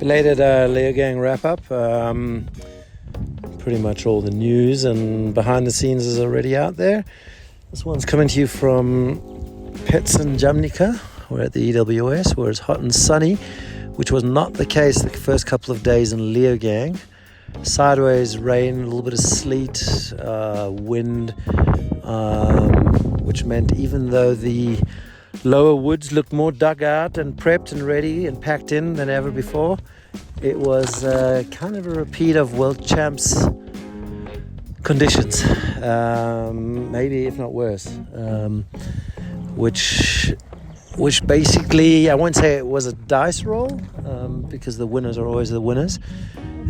Belated Leogang wrap-up. Pretty much all the news and behind the scenes is already out there. This one's coming to you from Petsen Jamnica. We're at the EWS where it's hot and sunny, which was not the case the first couple of days in Leogang. Sideways rain, a little bit of sleet, wind, which meant even though the lower woods looked more dug out and prepped and ready and packed in than ever before, it was kind of a repeat of World Champs conditions, maybe if not worse, which basically, I won't say it was a dice roll, because the winners are always the winners,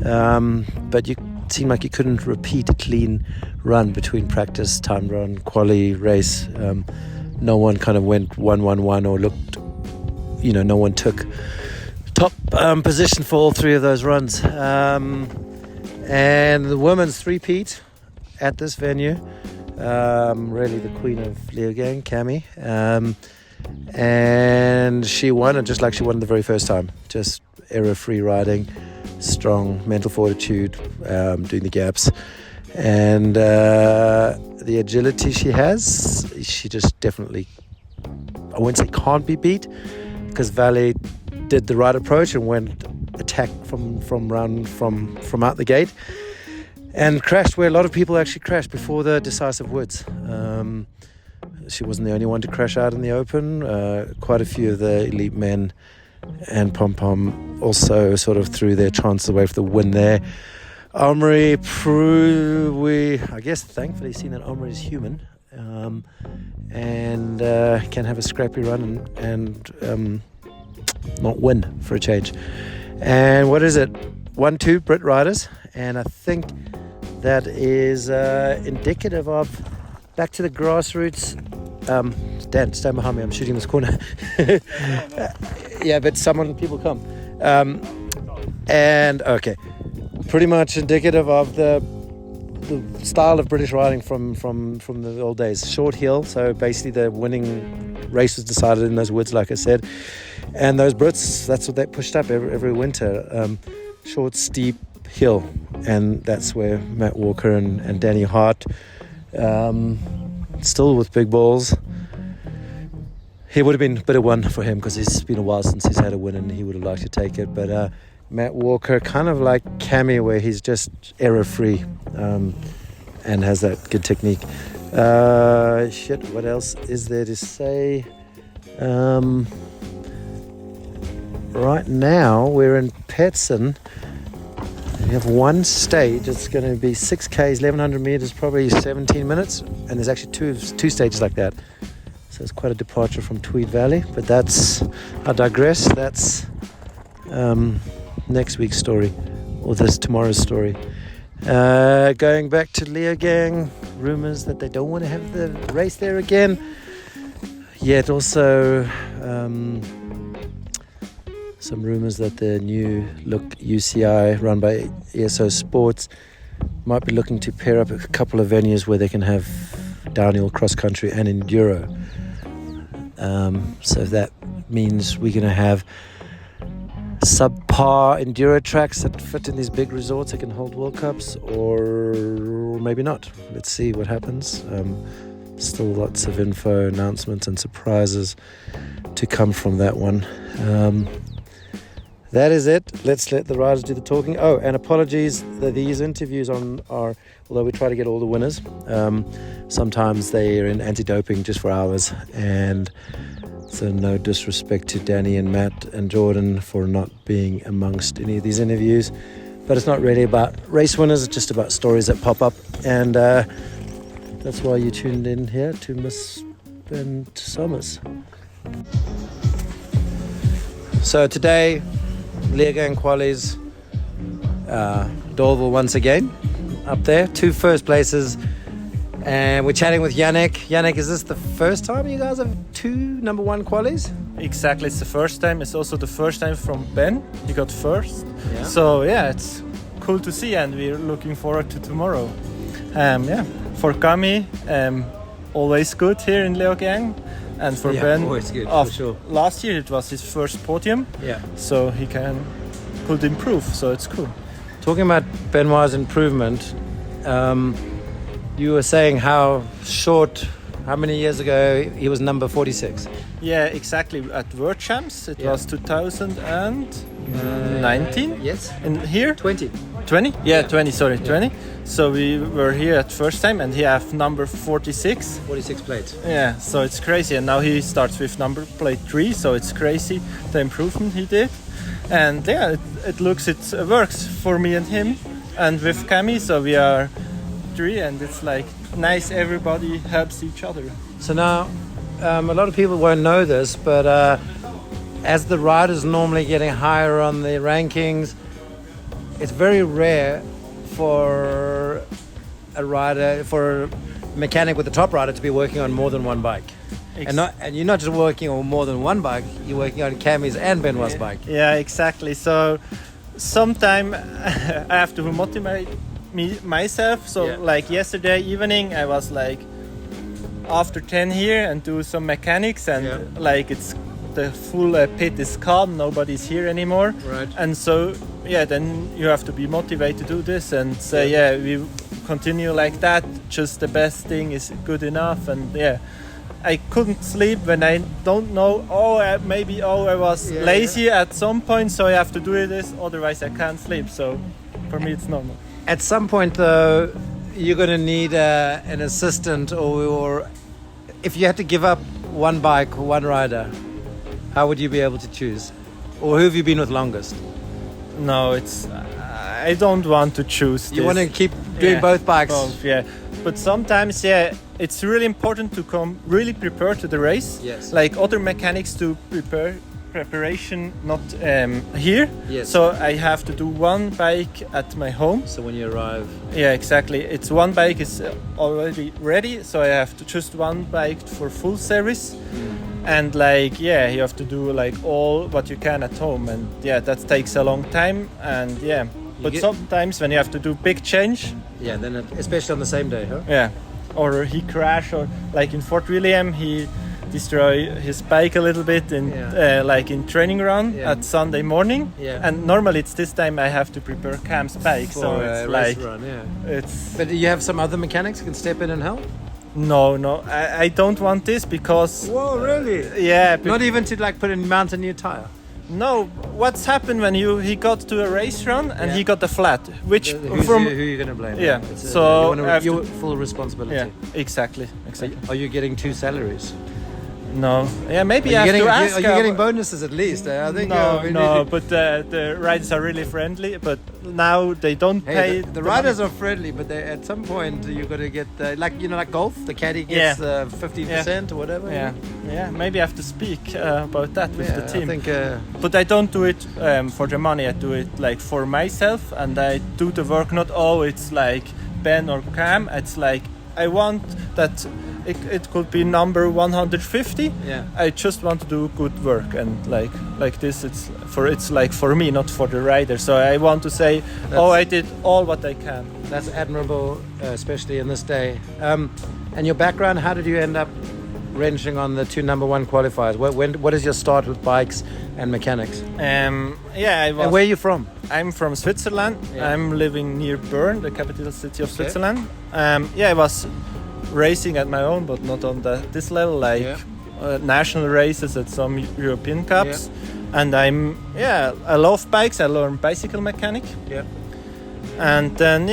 but it seemed like you couldn't repeat a clean run between practice, time run, quali, race. No one kind of went 1-1-1 or looked, no one took top position for all three of those runs. And the women's three-peat at this venue, really the queen of Leogang, Cami, and she won it just like she won the very first time, just error-free riding, strong mental fortitude, doing the gaps, and the agility she has, she just definitely, I wouldn't say can't be beat, because Valley did the right approach and went attack from out the gate and crashed where a lot of people actually crashed before the decisive woods. She wasn't the only one to crash out in the open. Quite a few of the elite men and Pom-Pom also sort of threw their chances away for the win there. Omri, I guess thankfully seen that Omri is human, and can have a scrappy run and not win for a change. And what is it? 1-2 Brit riders, and I think that is indicative of back to the grassroots. Dan, stand behind me. I'm shooting this corner. Yeah, but people come. And okay, pretty much indicative of the style of British riding from the old days. Short hill, so basically the winning race was decided in those woods, like I said. And those Brits, that's what they pushed up every winter. Short, steep hill, and that's where Matt Walker and Danny Hart, still with big balls. He would have been a bit of one for him because it's been a while since he's had a win and he would have liked to take it. But Matt Walker, kind of like Cammy, where he's just error-free and has that good technique. What else is there to say? Right now, we're in Petsen. We have one stage. It's going to be 6Ks, 1,100 meters, probably 17 minutes. And there's actually two stages like that. So it's quite a departure from Tweed Valley. But I digress. That's next week's story, or tomorrow's story. Going back to Leogang, rumours that they don't want to have the race there again. Yet also some rumours that the new look UCI run by ESO Sports might be looking to pair up a couple of venues where they can have downhill, cross country and enduro. So that means we're going to have subpar enduro tracks that fit in these big resorts that can hold World Cups, or maybe not. Let's see what happens. Still lots of info, announcements and surprises to come from that one. That is it. Let's let the riders do the talking. Oh, and apologies that these interviews are, although we try to get all the winners, sometimes they are in anti-doping just for hours, and so no disrespect to Danny and Matt and Jordan for not being amongst any of these interviews, but it's not really about race winners, it's just about stories that pop up, and that's why you tuned in here to Misspent Summers. So today, Leogang qualies, Dorval once again up there, 2 first places, and we're chatting with Yannick. Yannick, is this the first time you guys have 2 number 1 qualies? Exactly, it's the first time. It's also the first time from Ben. He got first. Yeah. So it's cool to see, and we're looking forward to tomorrow. For Kami, always good here in Leogang. And for Ben, always good, for sure. Last year it was his first podium, Yeah. so he can could improve. So it's cool. Talking about Benoit's improvement, you were saying how many years ago he was number 46? Yeah, exactly. At World Champs, it was 2019. Yes. And here? 20. 20? Yeah, 20, sorry, 20. So we were here at first time and he have number 46. 46 plates. Yeah, so it's crazy. And now he starts with number plate 3, so it's crazy the improvement he did. And yeah, it works for me and him. And with Cami, so we are 3 and it's like nice, everybody helps each other. So now, a lot of people won't know this, but as the riders normally getting higher on the rankings, it's very rare for a mechanic with the top rider to be working on more than one bike. And you're not just working on more than one bike, you're working on Cami's and Benoit's bike. Yeah, exactly. So sometime I have to motivate myself. So like yesterday evening, I was like after 10 here and do some mechanics and like it's the full pit is calm, nobody's here anymore. Right. And so then you have to be motivated to do this and say we continue like that. Just the best thing is good enough. And I couldn't sleep when I don't know. I was lazy at some point, so I have to do this. Otherwise, I can't sleep. So for me, it's normal. At some point, though, you're going to need an assistant, or if you had to give up one bike, one rider, how would you be able to choose? Or who have you been with longest? No, I don't want to choose. You want to keep doing both bikes? Both, yeah. But sometimes, it's really important to come really prepared to the race. Yes. Like other mechanics do preparation not here. Yes. So I have to do one bike at my home. So when you arrive. Yeah, exactly. It's one bike is already ready. So I have to just one bike for full service. And you have to do like all what you can at home. And that takes a long time. And but sometimes when you have to do big change. Yeah, then especially on the same day, huh? Yeah. Or he crashed, or like in Fort William, he destroyed his bike a little bit in in training run at Sunday morning. Yeah. And normally it's this time I have to prepare Cam's bike, so it's like run, it's. But you have some other mechanics who can step in and help? No, I don't want this because. Whoa, really? Yeah. Not even to mount a new tire. No, what's happened when he got to a race run and he got a flat? Who are you going to blame? Yeah, so you full responsibility. Yeah, exactly. Are you getting 2 salaries? No. Yeah, maybe I have to ask. Are you getting bonuses at least? I think. No, but the riders are really friendly. But now they don't pay. The riders are friendly, but at some point you're going to get like golf. The caddy gets 15% or whatever. Yeah. Maybe I have to speak about that with the team. I think. But I don't do it for the money. I do it like for myself, and I do the work. Not it's like Ben or Cam. It's like I want that. It could be number 150. Yeah. I just want to do good work, and like this, it's like for me, not for the rider. So I want to say, I did all what I can. That's admirable, especially in this day. And your background, how did you end up wrenching on the 2 number 1 qualifiers? What is your start with bikes and mechanics? And where are you from? I'm from Switzerland. Yeah. I'm living near Bern, the capital city of Switzerland. I was racing at my own, but not on this level, national races at some European Cups. And I love bikes. I learned bicycle mechanic. And then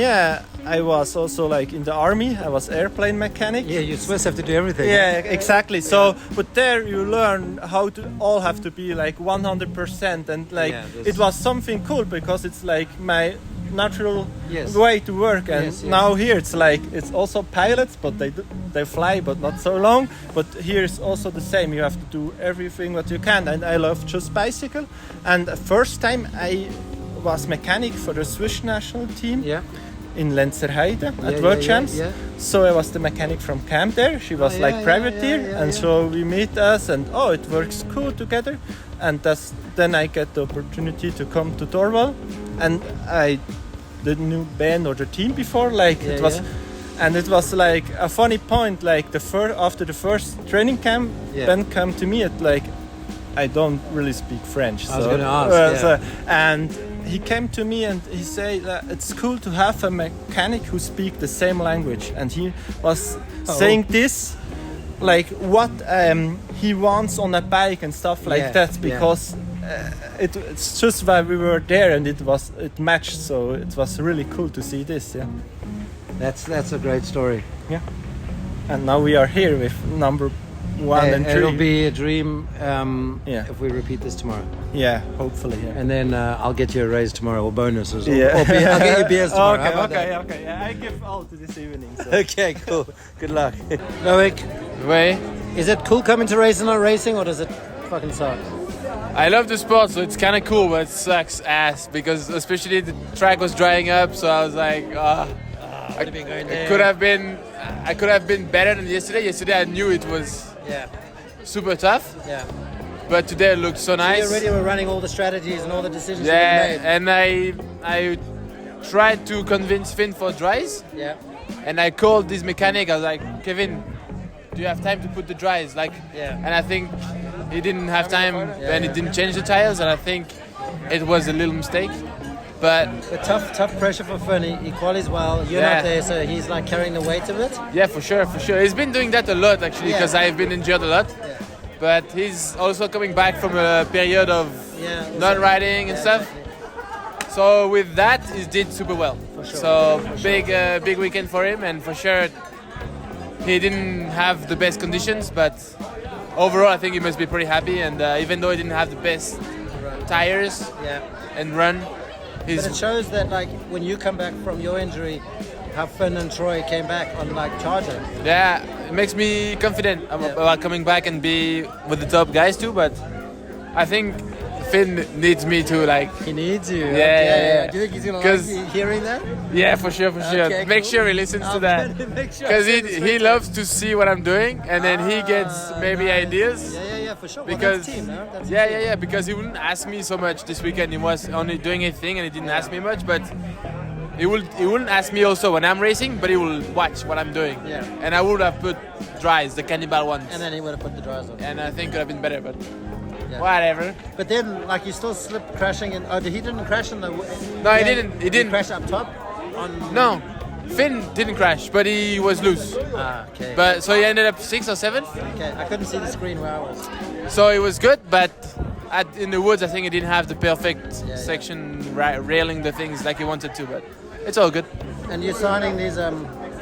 I was also like in the army. I was airplane mechanic. Yeah, you Swiss have to do everything. Yeah, exactly. So, but there you learn how to all have to be like 100%, and like it was something cool because it's like my natural way to work. And now here it's like it's also pilots, but they fly, but not so long. But here it's also the same. You have to do everything what you can. And I love just bicycle. And the first time I was mechanic for the Swiss national team. Yeah. In Lenzerheide at World Champs. So I was the mechanic from camp there. She was privateer, and so we meet us, and it works cool together. And then I get the opportunity to come to Torwall, and I didn't know Ben or the team before. It was like a funny point. Like after the first training camp, Ben came to me at I don't really speak French. I was going to ask. And he came to me and he said that it's cool to have a mechanic who speaks the same language, and he was saying this, like what he wants on a bike and stuff like that, because it's just why we were there and it matched, so it was really cool to see this. That's a great story. And now we are here with number 1 and 3. It'll be a dream if we repeat this tomorrow. Hopefully. And then I'll get you a raise tomorrow, or bonuses. Or I'll get you beers tomorrow. Okay. I give all to this evening. So. Okay, cool. Good luck. Loic, Way. is it cool coming to race and not racing, or does it fucking suck? I love the sport, so it's kind of cool, but it sucks ass because especially the track was drying up. So I was like, I could have been better than yesterday. Yesterday I knew it was super tough. But today it looked so nice. You already were running all the strategies and all the decisions you Yeah, made. and I tried to convince Finn for dries. Yeah. And I called this mechanic. I was like, Kevin, do you have time to put the dries? And I think he didn't have time, and he didn't change the tires, and I think it was a little mistake. But tough pressure for Finn. He qualies well. You're not there, so he's like carrying the weight of it. Yeah, for sure. He's been doing that a lot actually, because I've been injured a lot. But he's also coming back from a period of not riding and stuff. Exactly. So with that, he did super well. For sure. So big weekend for him, and for sure he didn't have the best conditions, but overall I think he must be pretty happy. And even though he didn't have the best tires and run. But it shows that, like, when you come back from your injury, how Finn and Troy came back on, like, charging. Yeah, it makes me confident about coming back and be with the top guys too. But I think Finn needs me to, like. He needs you. Yeah. Do you think he's gonna like hearing that? Yeah, for sure. Okay, Make sure he listens to that, because he loves to see what I'm doing, and then he gets maybe ideas. Yeah, for sure. Because that's team, no? That's yeah, because he wouldn't ask me so much this weekend. He was only doing a thing, and he didn't ask me much. But he wouldn't ask me also when I'm racing, but he will watch what I'm doing. Yeah. And I would have put dries, the cannibal ones. And then he would have put the dries on. And I think it would have been better, but whatever. But then, like, you still slipped crashing in. Oh, he didn't crash in the. No, he didn't. He didn't crash up top. No, Finn didn't crash, but he was loose. Okay. But so he ended up 6th or 7th. Okay, I couldn't see the screen where I was. So it was good, but in the woods, I think he didn't have the perfect section railing the things like he wanted to. But it's all good. And you're signing these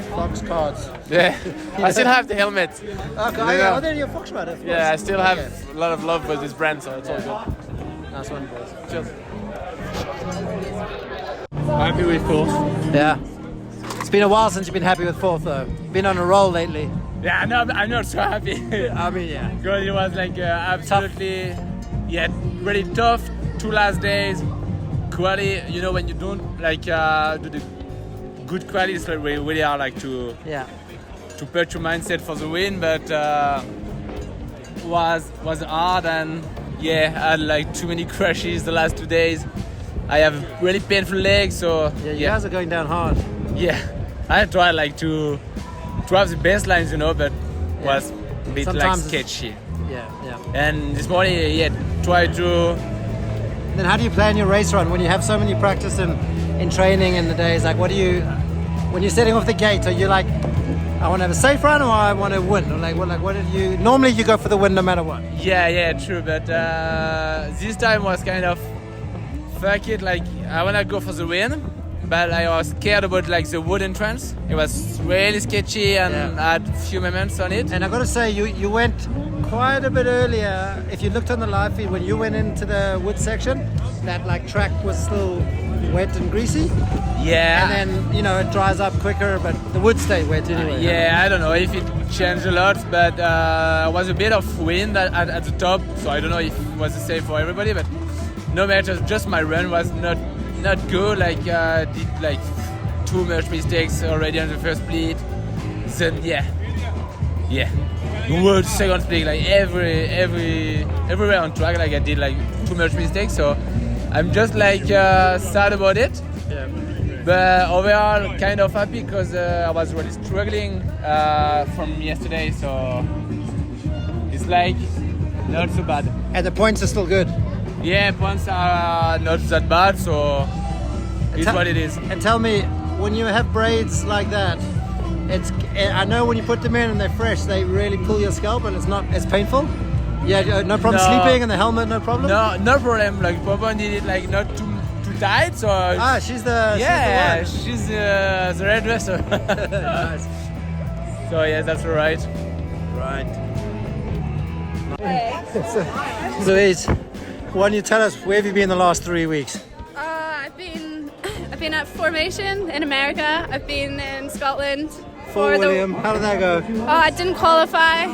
Fox cards. Yeah, I still have the helmet. Okay, they're your Fox rider. Yeah, I still have a lot of love for this brand, so it's all good. Nice one, boys. Cheers. Happy with 4th. Yeah. It's been a while since you've been happy with 4th, though. Been on a roll lately. Yeah, no, I'm not so happy. I mean, yeah. Because it was like absolutely, really tough. 2 last days. Quali, when you don't like do the good quali, it's like really hard like to put your mindset for the win, but was hard, and I had like too many crashes the last 2 days. I have really painful legs, so you guys are going down hard. Yeah, I tried like to have the best lines, but was a bit Sometimes like sketchy. Yeah. And this morning, tried to. Then how do you plan your race run when you have so many practice in training in the days? Like, what do you, when you're setting off the gate, are you like, I want to have a safe run, or I want to win? Or what did you? Normally, you go for the win no matter what. Yeah, true. But this time was kind of fuck it. Like, I want to go for the win, but I was scared about like the wood entrance. It was really sketchy and had a few moments on it. And I got to say, you went quite a bit earlier. If you looked on the live feed when you went into the wood section, that like track was still wet and greasy. Yeah. And then it dries up quicker, but the wood stayed wet anyway. Yeah, I don't know if it changed a lot, but was a bit of wind at the top, so I don't know if it was the same for everybody. But no matter, just my run was not good. Like did like too much mistakes already on the first split. Then wood second split, like everywhere on track, like I did like too much mistakes. So I'm just like sad about it. Yeah. But overall, kind of happy because I was really struggling from yesterday. So it's like not so bad. And the points are still good. Yeah, ponds are not that bad, so it's what it is. And tell me, when you have braids like that, I know when you put them in and they're fresh, they really pull your scalp and it's not as painful. Yeah, no problem sleeping in the helmet, no problem. No problem. Like Papa need it like not too tight, so. She's the she's the hairdresser. Nice. So yeah, that's alright. Right. So Louise, why don't you tell us where have you been the last 3 weeks? I've been at Formation in America. I've been in Scotland. Fort William, how did that go? Oh, I didn't qualify.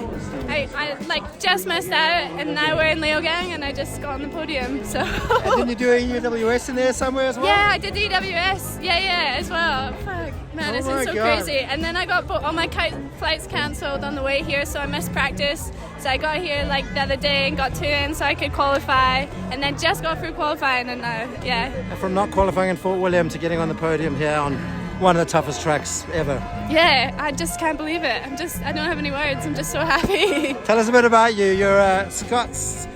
I like just missed out, and now we're in Leogang, and I just got on the podium. So. And didn't you do a UWS in there somewhere as well? Yeah, I did the EWS. Yeah, as well. Fuck, man, it's been so crazy. And then I got all my flights cancelled on the way here, so I missed practice. So I got here like the other day and got 2 in, so I could qualify, and then just got through qualifying, and now, yeah. And from not qualifying in Fort William to getting on the podium here on one of the toughest tracks ever. Yeah, I just can't believe it. I don't have any words. I'm just so happy. Tell us a bit about you. You're a Scots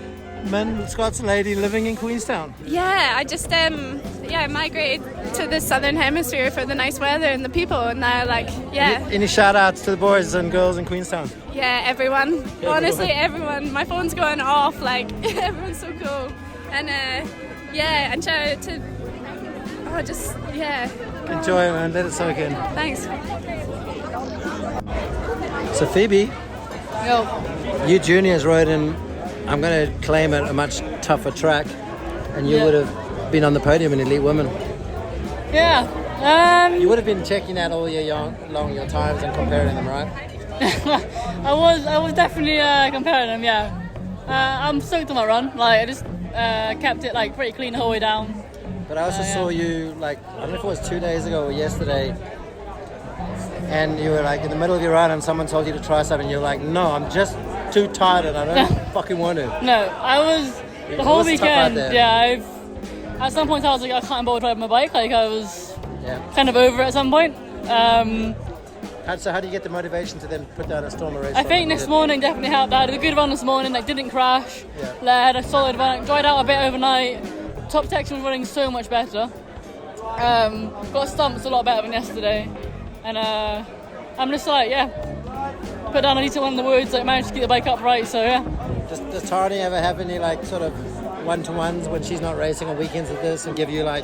lady living in Queenstown. Yeah, I just migrated to the southern hemisphere for the nice weather and the people, and now Any shout outs to the boys and girls in Queenstown? Yeah, everyone. Honestly, everyone. My phone's going off. Like everyone's so cool, and and shout out to. Enjoy it, man. Let it soak in. Thanks. So Phoebe, Yo. you juniors rode in, I'm going to claim it, a much tougher track, and you would have been on the podium in Elite Women. Yeah. You would have been checking out all year long your times and comparing them, right? I was definitely comparing them. Yeah. I'm stoked on my run. Like I just kept it like pretty clean the whole way down. But I also saw you, like, I don't know if it was 2 days ago or yesterday, and you were like in the middle of your run and someone told you to try something and you're like, no, I'm just too tired and I don't fucking want to. No, I was the whole weekend. Yeah, at some point I was like, I can't bother driving my bike. Like I was kind of over it at some point. So how do you get the motivation to then put down a stormer race? I think this morning definitely helped. I had a good run this morning, like didn't crash. I had a solid run, dried out a bit overnight. Top Tex was running so much better. Got stumps a lot better than yesterday. And I'm just like, put down a decent one in the woods, like managed to keep the bike upright, so yeah. Does Tarni ever have any like sort of one-to-ones when she's not racing on weekends like this and give you like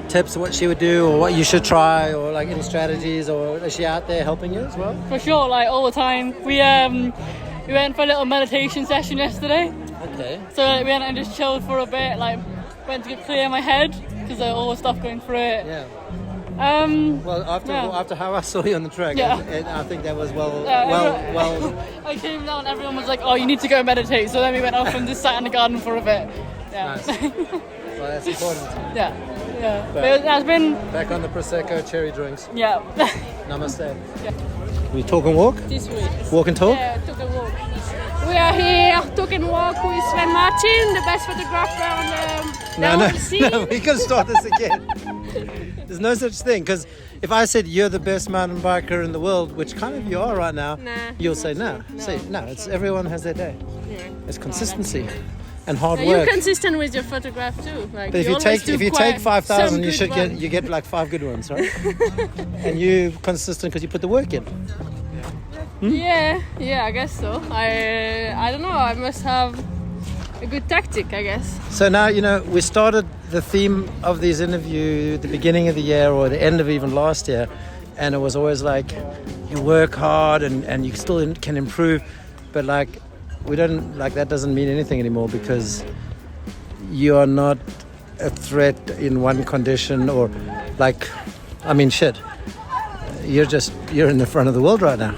tips of what she would do or what you should try or like any strategies, or is she out there helping you as well? For sure, like all the time. We went for a little meditation session yesterday. Okay. So we went and just chilled for a bit, like went to clear my head because all the stuff going through it. Yeah. Well, after how I saw you on the track, I think that was well. I came down, everyone was like, "Oh, you need to go and meditate." So then we went off and just sat in the garden for a bit. Yeah. Nice. Well, that's important. Yeah. But it has been back on the prosecco cherry drinks. Yeah. Namaste. Yeah. We talk and walk. This week. Walk and talk. Yeah, talk and walk. We are here talk and walk with Sven Martin, the best photographer on the scene. No, we can start this again. There's no such thing, because if I said you're the best mountain biker in the world, which kind of you are right now, you'll say no. Say no. It's everyone has their day. Yeah. It's consistency and hard work. You're consistent with your photograph too. Like, but if you take 5,000, you get like 5 good ones, right? And you're consistent because you put the work in. Yeah, I guess so. I don't know. I must have a good tactic, I guess. So now, we started the theme of these interviews at the beginning of the year or the end of even last year, and it was always like you work hard and you still can improve, but like we don't, like that doesn't mean anything anymore because you are not a threat in one condition or like, I mean, shit. You're in the front of the world right now.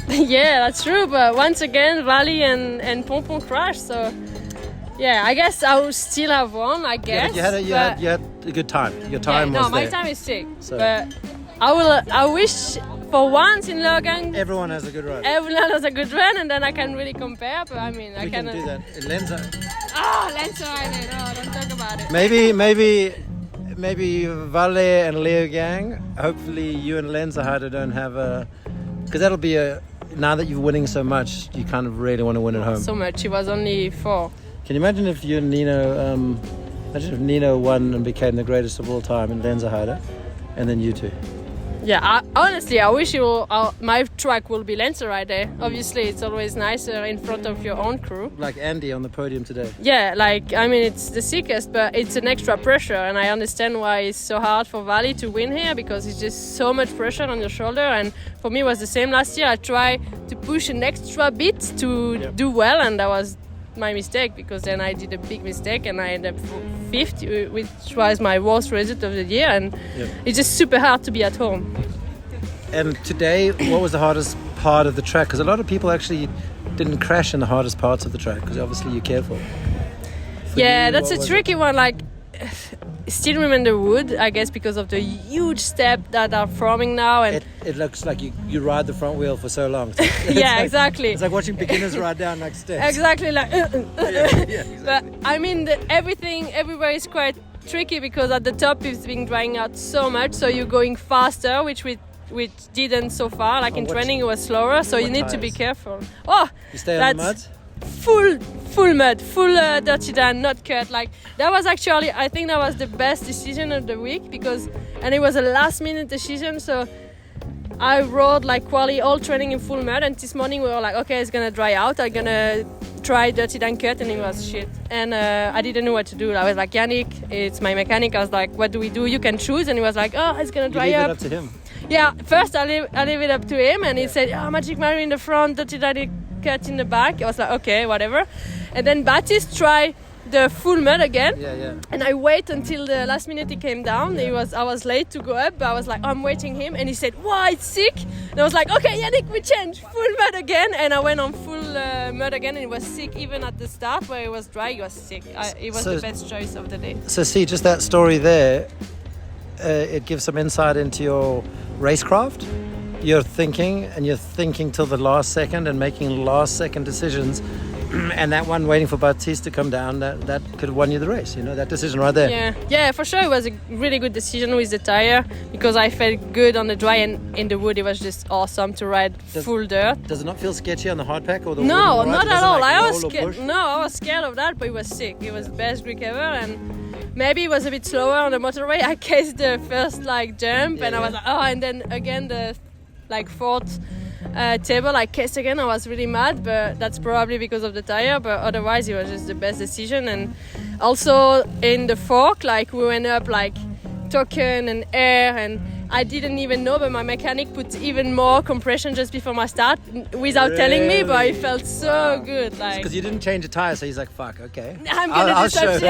Yeah, that's true. But once again, Valley and Pompon crashed. So, yeah, I guess I will still have one. I guess. You had a good time. Your time was there. No, my time is sick. So. But I wish for once in Leogang. Everyone has a good run. Everyone has a good run, and then I can really compare. But I mean, I can do that in Lenza. Lenza Island. Oh, don't talk about it. Maybe Valle and Leogang. Hopefully, you and Lenza don't have a, because that'll be a. Now that you're winning so much, you kind of really want to win at home. So much. It was only 4. Can you imagine if you and Nino, imagine if Nino won and became the greatest of all time in Lenzerheide, and then you two? Yeah, honestly, I wish my track will be Lenzerheide. Obviously, it's always nicer in front of your own crew. Like Andy on the podium today. Yeah, it's the sickest, but it's an extra pressure, and I understand why it's so hard for Vali to win here, because it's just so much pressure on your shoulder. And for me, it was the same last year. I tried to push an extra bit to do well, and that was my mistake, because then I did a big mistake and I ended up fifth, which was my worst result of the year, and it's just super hard to be at home. And today, what was the hardest part of the track? Because a lot of people actually didn't crash in the hardest parts of the track, because obviously you're careful. That's a tricky one. Like, still remember the wood, I guess, because of the huge steps that are forming now, and it looks like you ride the front wheel for so long. Exactly. It's like watching beginners ride down like steps. Exactly, like. Exactly. But I mean, everything everywhere is quite tricky, because at the top it's been drying out so much, so you're going faster, which didn't so far. Like in training, it was slower, so you need to be careful. Oh, you stay on the mud. Full mud, full dirty down, not cut. Like that was actually, I think that was the best decision of the week, and it was a last minute decision. So I rode like quali all training in full mud, and this morning we were like, okay, it's gonna dry out. I'm gonna try dirty down cut, and it was shit. And I didn't know what to do. I was like, Yannick, it's my mechanic. I was like, what do we do? You can choose. And he was like, oh, it's gonna dry up. It up to him. Yeah, first I leave it up to him, and he said, Magic Mary in the front, dirty down cut in the back. I was like, okay, whatever. And then Baptiste tried the full mud again. And I wait until the last minute he came down. I was late to go up, but I was like, I'm waiting him, and he said, wow, it's sick. And I was like, okay, Yannick, we change full mud again. And I went on full mud again, and it was sick. Even at the start where it was dry, it was sick. It was the best choice of the day. So see, just that story there, it gives some insight into your racecraft. You're thinking till the last second and making last second decisions. And that one waiting for Baptiste to come down, that could have won you the race, that decision right there. Yeah, for sure it was a really good decision with the tire, because I felt good on the dry, and in the wood it was just awesome to ride full dirt. Does it not feel sketchy on the hard pack or the No, not at all. I was scared of that, but it was sick. It was the best grip ever, and maybe it was a bit slower on the motorway. I cased the first jump, and I was like, and then again the fourth table I cased again. I was really mad, but that's probably because of the tire, but otherwise it was just the best decision. And also in the fork, we went up token and air, and I didn't even know, but my mechanic put even more compression just before my start without telling me, but it felt so good. Because you didn't change the tire, so he's like, fuck, okay. I'll show you.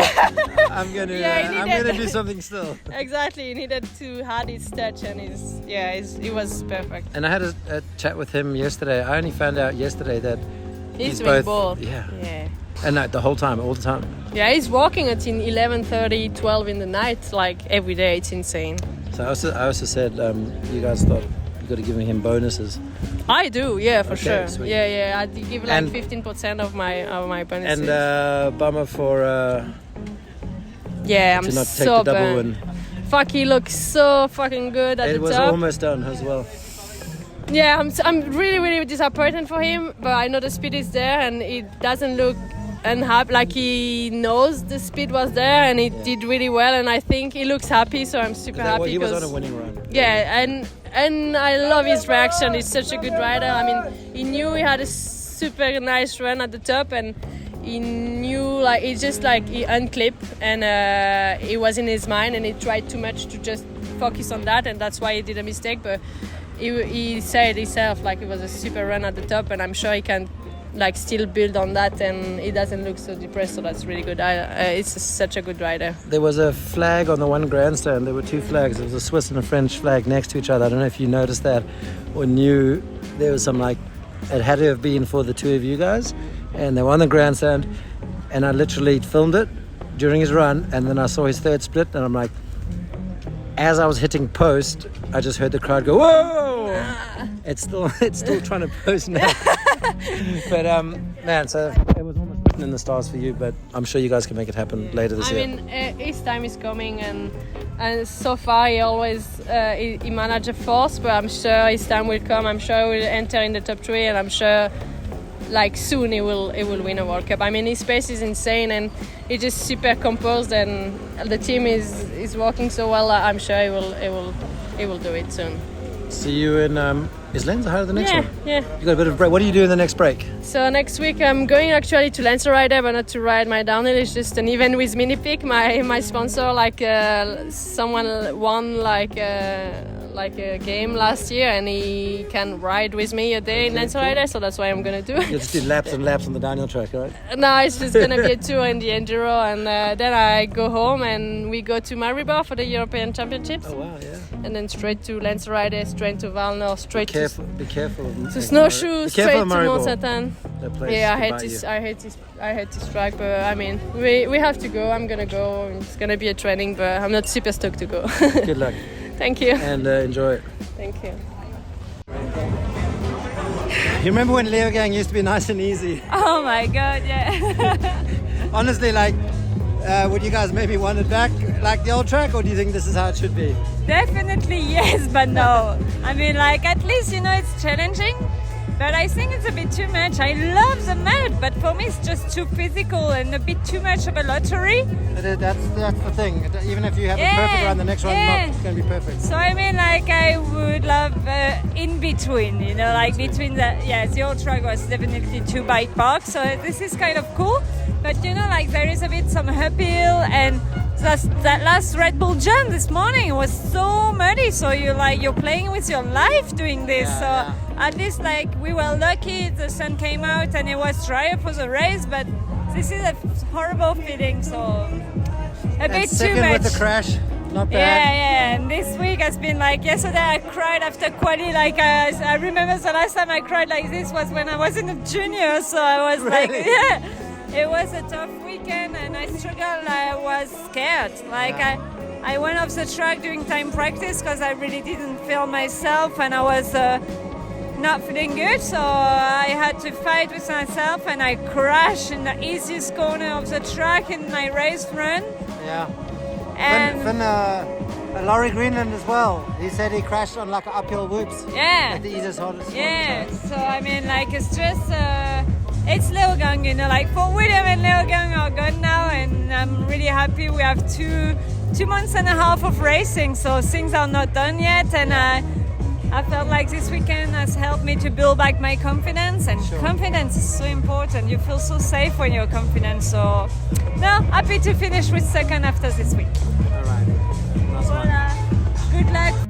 I'm gonna do something still. Exactly, he needed to add his touch, and it was perfect. And I had a chat with him yesterday. I only found out yesterday that he's doing both. Yeah. And the whole time, all the time. Yeah, he's walking until 11:30, 12 in the night, every day. It's insane. So I also said, you guys thought you got to give him bonuses. I do, yeah, for sure. Sweet. Yeah, I give 15% of my bonuses. And bummer for I'm to not so take the double burned. win. Fuck, he looks so fucking good at the top. It was almost done as well. Yeah, I'm really, really disappointed for him, but I know the speed is there, and it doesn't look unhappy. He knows the speed was there, and he did really well, and I think he looks happy, so I'm super happy. He was on a winning run. Yeah, and I love his reaction. He's such a good rider. I mean, he knew he had a super nice run at the top, and he knew he unclipped, and it was in his mind, and he tried too much to just focus on that, and that's why he did a mistake. But he said himself it was a super run at the top, and I'm sure he can still build on that, and he doesn't look so depressed, so that's really good. It's such a good rider. There was a flag on the one grandstand. There were two flags. There was a Swiss and a French flag next to each other. I don't know if you noticed that or knew. There was some it had to have been for the two of you guys, and they were on the grandstand, and I literally filmed it during his run, and then I saw his third split, and I'm like, as I was hitting post, I just heard the crowd go, whoa! It's still trying to post now. But man, so it was almost written in the stars for you, but I'm sure you guys can make it happen later this year. I mean, his time is coming, and so far he always he managed a force, but I'm sure his time will come. I'm sure he will enter in the top 3, and I'm sure like soon he will win a World Cup. I mean, his pace is insane and he's just super composed, and the team is working so well. I'm sure he will do it soon. See you in is Lenzerheide the next one? Yeah. You got a bit of break. What do you do in the next break? So next week I'm going actually to Lenzerheide, but not to ride my downhill. It's just an event with Minipick, my sponsor. Like someone won like a game last year, and he can ride with me a day in Lenzerheide, so that's why I'm gonna do it. You just do laps and laps on the downhill track, right? No, it's just gonna be a tour in the Enduro, and then I go home and we go to Maribor for the European Championships. Oh wow, yeah. And then straight to Lenzerheide, straight to Valnor, straight Be careful. to Snowshoe, straight to Mont-Saint-Anne. Yeah, I hate this track, but I mean, we have to go. I'm gonna go. It's gonna be a training, but I'm not super stoked to go. Good luck. Thank you. And enjoy it. Thank you. You remember when Leogang used to be nice and easy? Oh my god, yeah. Honestly, like, would you guys maybe want it back like the old track, or do you think this is how it should be? Definitely yes, but no. I mean, like, at least, you know, it's challenging, but I think it's a bit too much. I love the mud, but for me it's just too physical and a bit too much of a lottery. That's the thing. Even if you have it perfect around the next one, it's going to be perfect. So I mean, like, I would love in between, you know, like between the old track was definitely too bike park, so this is kind of cool. But you know, like, there is a bit some uphill, and that last Red Bull jump this morning was so muddy. So you're playing with your life doing this. At least, like, we were lucky the sun came out and it was drier for the race. But this is a horrible feeling. So a bit too much. With the crash. Not bad. Yeah. And this week has been like, yesterday I cried after quali. Like, I remember the last time I cried like this was when I was in a junior. So I was like, yeah. It was a tough weekend and I struggled. I was scared. Like, I went off the track during time practice because I really didn't feel myself and I was not feeling good. So I had to fight with myself and I crashed in the easiest corner of the track in my race run. Yeah. And Laurie Greenland as well. He said he crashed on like uphill whoops. Yeah. Like the easiest, hardest. Yeah. So I mean, like, it's just. It's Leogang, you know, like, for William and Leogang are gone now, and I'm really happy. We have two months and a half of racing, so things are not done yet, and I felt like this weekend has helped me to build back my confidence, and confidence is so important. You feel so safe when you're confident, so no, happy to finish with second after this week. All right. Nice one. Good luck.